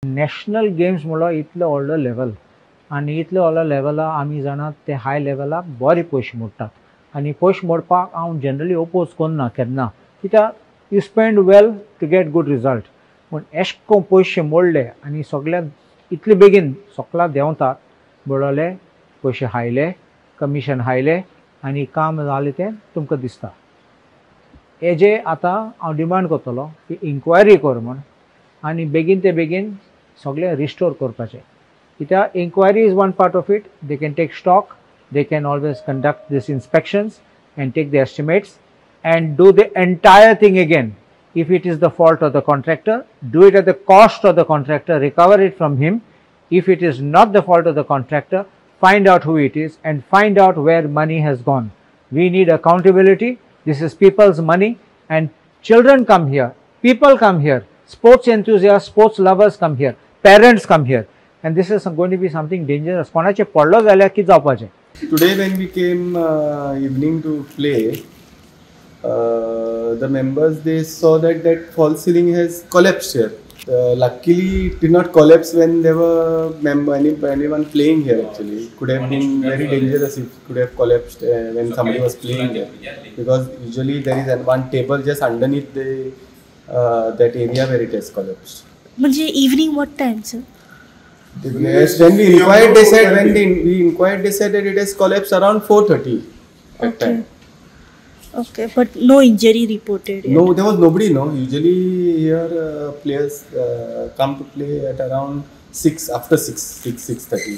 National games म्हणल्यार इतलो व्हडलो लेवल आनी इतलो व्हडलो लेवलाक आमी जाणात ते हाय लेवलाक बरे पयशे मोडटात आनी पयशे मोडपाक हांव जनरली ओपोज करना केन्ना कित्याक you spend well to get good result पूण एश कोन्न पयशे मोडले आनी सगळ्यांक इतले बेगीन सगळ्यांक देंवतात बुडोले पयशे हायले कमिशन हायले आनी काम जालें तें तुमकां दिसता हेजे आतां हांव डिमांड करतलो की इन्क्वायरी कर म्हण आनी बेगीन ते बेगीन सगळें रिस्टोर करपाचें कित्याक inquiry is one part of it they can take stock they can always conduct this inspections and take the estimates and do the entire thing again if it is the fault of the contractor, do it at the cost of the contractor, recover it from him. If it is not the fault of the contractor, find out who it is and find out where money has gone. We need accountability. This is people's money and children come here, people come here, sports enthusiasts, sports lovers come here, parents come here, and this is going to be something dangerous. कोणाचे पडलो जाल्यार कितें जावपाचें? Today when we came evening to play, the members they saw that false ceiling has collapsed here. Luckily it did not collapse when there were anyone playing here. Actually it could have been very dangerous if it could have collapsed when somebody was playing here, because usually there is one table just underneath the that area where it has collapsed. म्हणजे evening what time, sir? Yes, when we inquired they said that it has collapsed around 4:30 at time. Okay, but no injury reported yet. No, there was nobody. No, usually here players come to play at around 6 after 6:30.